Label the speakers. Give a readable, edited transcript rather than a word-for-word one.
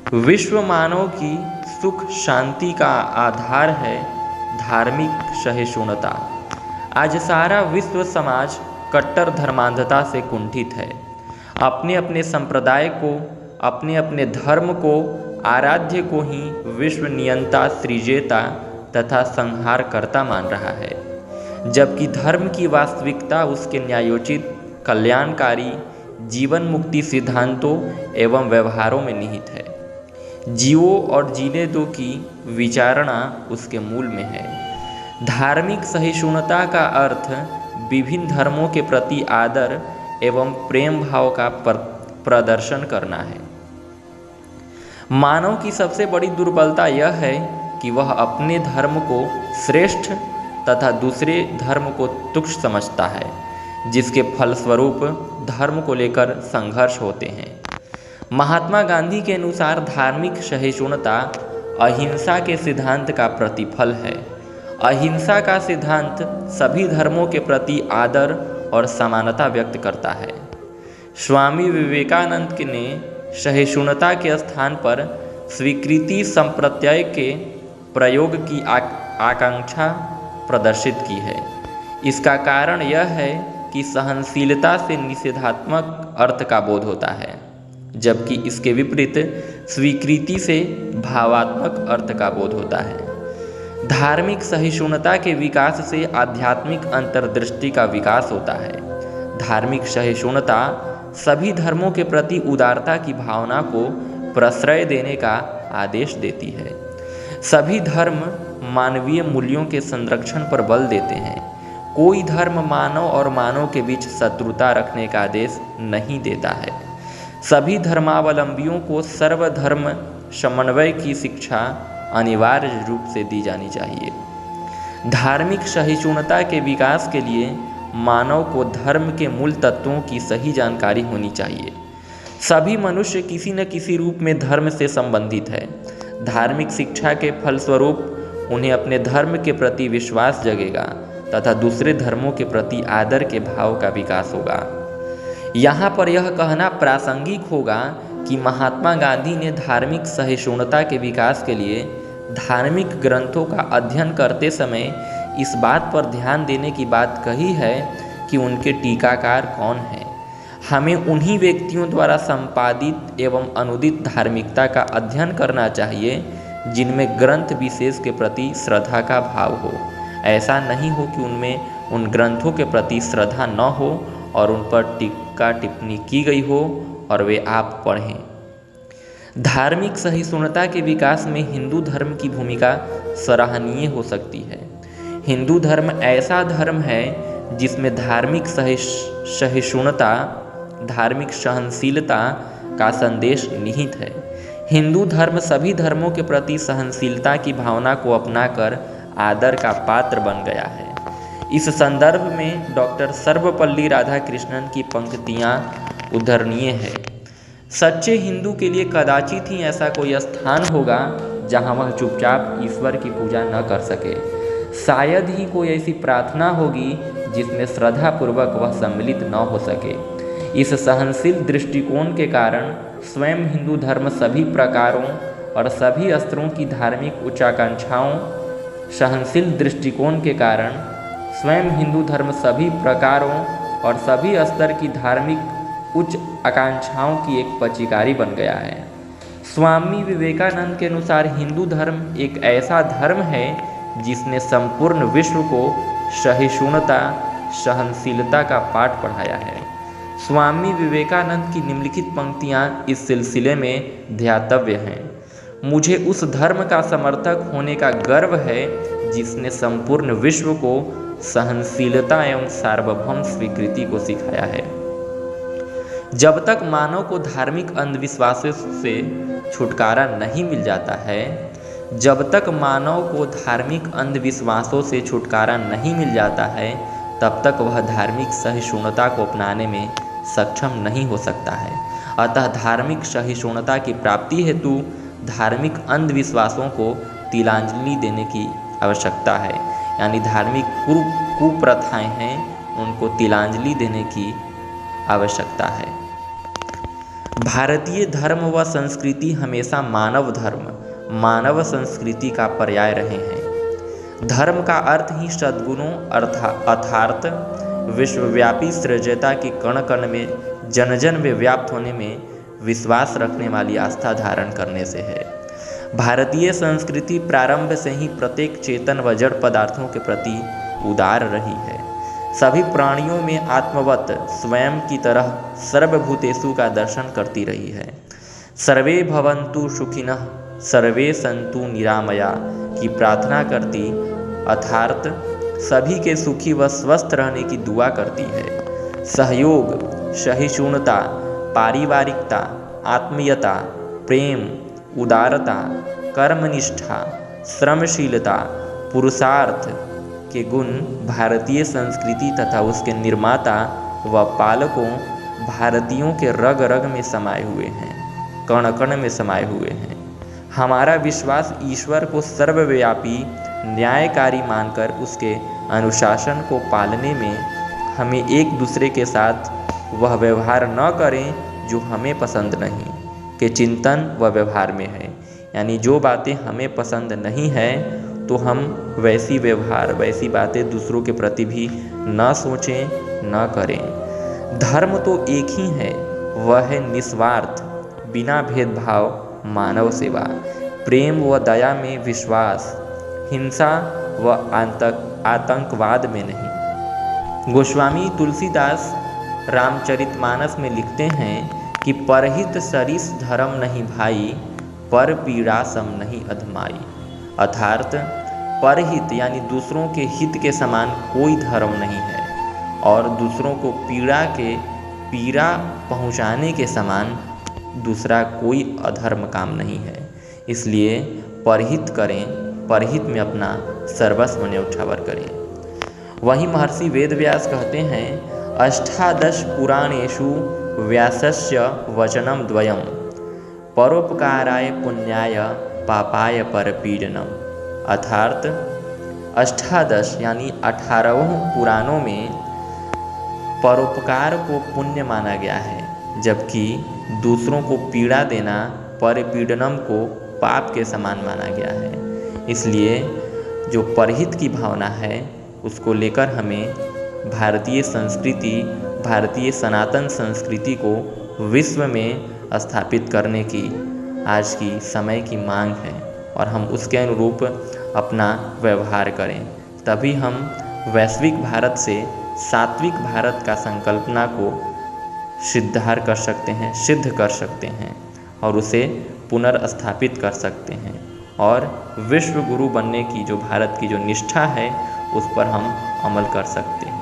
Speaker 1: विश्व मानव की सुख शांति का आधार है धार्मिक सहिष्णुता। आज सारा विश्व समाज कट्टर धर्मांधता से कुंठित है। अपने अपने संप्रदाय को, अपने अपने धर्म को, आराध्य को ही विश्व नियंता, सृजेता तथा संहारकर्ता मान रहा है, जबकि धर्म की वास्तविकता उसके न्यायोचित, कल्याणकारी, जीवन मुक्ति सिद्धांतों एवं व्यवहारों में निहित है। जियो और जीने दो की विचारणा उसके मूल में है। धार्मिक सहिष्णुता का अर्थ विभिन्न धर्मों के प्रति आदर एवं प्रेम भाव का प्रदर्शन करना है। मानव की सबसे बड़ी दुर्बलता यह है कि वह अपने धर्म को श्रेष्ठ तथा दूसरे धर्म को तुच्छ समझता है, जिसके फलस्वरूप धर्म को लेकर संघर्ष होते हैं। महात्मा गांधी के अनुसार धार्मिक सहिष्णुता अहिंसा के सिद्धांत का प्रतिफल है। अहिंसा का सिद्धांत सभी धर्मों के प्रति आदर और समानता व्यक्त करता है। स्वामी विवेकानंद ने सहिष्णुता के स्थान पर स्वीकृति संप्रत्यय के प्रयोग की आकांक्षा प्रदर्शित की है। इसका कारण यह है कि सहनशीलता से निषेधात्मक अर्थ का बोध होता है, जबकि इसके विपरीत स्वीकृति से भावात्मक अर्थ का बोध होता है। धार्मिक सहिष्णुता के विकास से आध्यात्मिक अंतर्दृष्टि का विकास होता है। धार्मिक सहिष्णुता सभी धर्मों के प्रति उदारता की भावना को प्रश्रय देने का आदेश देती है। सभी धर्म मानवीय मूल्यों के संरक्षण पर बल देते हैं। कोई धर्म मानव और मानव के बीच शत्रुता रखने का आदेश नहीं देता है। सभी धर्मावलंबियों को सर्वधर्म समन्वय की शिक्षा अनिवार्य रूप से दी जानी चाहिए। धार्मिक सहिष्णुता के विकास के लिए मानव को धर्म के मूल तत्वों की सही जानकारी होनी चाहिए। सभी मनुष्य किसी न किसी रूप में धर्म से संबंधित है। धार्मिक शिक्षा के फलस्वरूप उन्हें अपने धर्म के प्रति विश्वास जगेगा तथा दूसरे धर्मों के प्रति आदर के भाव का विकास होगा। यहाँ पर यह कहना प्रासंगिक होगा कि महात्मा गांधी ने धार्मिक सहिष्णुता के विकास के लिए धार्मिक ग्रंथों का अध्ययन करते समय इस बात पर ध्यान देने की बात कही है कि उनके टीकाकार कौन हैं। हमें उन्हीं व्यक्तियों द्वारा संपादित एवं अनुदित धार्मिकता का अध्ययन करना चाहिए जिनमें ग्रंथ विशेष के प्रति श्रद्धा का भाव हो। ऐसा नहीं हो कि उनमें उन ग्रंथों के प्रति श्रद्धा न हो और उन पर टीका टिप्पणी की गई हो और वे आप पढ़ें। धार्मिक सहिष्णुता के विकास में हिंदू धर्म की भूमिका सराहनीय हो सकती है। हिंदू धर्म ऐसा धर्म है जिसमें धार्मिक सहिष्णुता, धार्मिक सहनशीलता का संदेश निहित है। हिंदू धर्म सभी धर्मों के प्रति सहनशीलता की भावना को अपनाकर आदर का पात्र बन गया है। इस संदर्भ में डॉक्टर सर्वपल्ली राधाकृष्णन की पंक्तियाँ उद्धरणीय है। सच्चे हिंदू के लिए कदाचित ही ऐसा कोई स्थान होगा जहाँ वह चुपचाप ईश्वर की पूजा न कर सके। शायद ही कोई ऐसी प्रार्थना होगी जिसमें श्रद्धापूर्वक वह सम्मिलित न हो सके। इस सहनशील दृष्टिकोण के कारण स्वयं हिंदू धर्म सभी प्रकारों और सभी स्तरों की धार्मिक उच्चाकांक्षाओं, सहनशील दृष्टिकोण के कारण स्वयं हिंदू धर्म सभी प्रकारों और सभी स्तर की धार्मिक उच्च आकांक्षाओं की एक पचिकारी बन गया है। स्वामी विवेकानंद के अनुसार हिंदू धर्म एक ऐसा धर्म है जिसने संपूर्ण विश्व को सहिष्णुता, सहनशीलता का पाठ पढ़ाया है। स्वामी विवेकानंद की निम्नलिखित पंक्तियाँ इस सिलसिले में ध्यातव्य हैं। मुझे उस धर्म का समर्थक होने का गर्व है जिसने संपूर्ण विश्व को सहनशीलता एवं सार्वभौम स्वीकृति को सिखाया है। जब तक मानव को धार्मिक अंधविश्वासों से छुटकारा नहीं मिल जाता है, जब तक मानव को धार्मिक अंधविश्वासों से छुटकारा नहीं मिल जाता है, तब तक वह धार्मिक सहिष्णुता को अपनाने में सक्षम नहीं हो सकता है। अतः धार्मिक सहिष्णुता की प्राप्ति हेतु धार्मिक अंधविश्वासों को तिलांजलि देने की आवश्यकता है। यानी धार्मिक कुप्रथाएं हैं, उनको तिलांजलि देने की आवश्यकता है। भारतीय धर्म व संस्कृति हमेशा मानव धर्म, मानव संस्कृति का पर्याय रहे हैं। धर्म का अर्थ ही सद्गुणों अर्थात विश्वव्यापी सृजता के कण कण में जन जन में व्याप्त होने में विश्वास रखने वाली आस्था धारण करने से है। भारतीय संस्कृति प्रारंभ से ही प्रत्येक चेतन व जड़ पदार्थों के प्रति उदार रही है। सभी प्राणियों में आत्मवत स्वयं की तरह सर्वभूतेषु का दर्शन करती रही है। सर्वे भवन्तु सुखिनः सर्वे सन्तु निरामया की प्रार्थना करती अर्थात सभी के सुखी व स्वस्थ रहने की दुआ करती है। सहयोग, सहिष्णुता, पारिवारिकता, आत्मीयता, प्रेम, उदारता, कर्मनिष्ठा, श्रमशीलता, पुरुषार्थ के गुण भारतीय संस्कृति तथा उसके निर्माता व पालकों भारतीयों के रग रग में समाये हुए हैं, कण कण में समाये हुए हैं। हमारा विश्वास ईश्वर को सर्वव्यापी न्यायकारी मानकर उसके अनुशासन को पालने में हमें एक दूसरे के साथ वह व्यवहार न करें जो हमें पसंद नहीं के चिंतन व व्यवहार में है। यानी जो बातें हमें पसंद नहीं है तो हम वैसी व्यवहार, वैसी बातें दूसरों के प्रति भी न सोचें, न करें। धर्म तो एक ही है, वह है निस्वार्थ, बिना भेदभाव मानव सेवा, प्रेम व दया में विश्वास, हिंसा व आतंकवाद में नहीं। गोस्वामी तुलसीदास रामचरितमानस में लिखते हैं कि परहित सरिस धर्म नहीं भाई, पर पीड़ा सम नहीं अधमाई। अर्थात परहित यानी दूसरों के हित के समान कोई धर्म नहीं है और दूसरों को पीड़ा पहुँचाने के समान दूसरा कोई अधर्म काम नहीं है। इसलिए परहित करें, परहित में अपना सर्वस्व न्यौछावर करें। वहीं महर्षि वेदव्यास कहते हैं, अष्टादश पुराणेषु व्यासस्य वचनम द्वयम, परोपकाराय पुण्याय पापाय परपीडनम। अर्थात अष्टादश यानी 18 पुराणों में परोपकार को पुण्य माना गया है, जबकि दूसरों को पीड़ा देना परपीडनम को पाप के समान माना गया है। इसलिए जो परहित की भावना है उसको लेकर हमें भारतीय संस्कृति, भारतीय सनातन संस्कृति को विश्व में स्थापित करने की आज की समय की मांग है और हम उसके अनुरूप अपना व्यवहार करें। तभी हम वैश्विक भारत से सात्विक भारत का संकल्पना को सिद्ध कर सकते हैं और उसे पुनर्स्थापित कर सकते हैं और विश्व गुरु बनने की जो भारत की जो निष्ठा है उस पर हम अमल कर सकते हैं।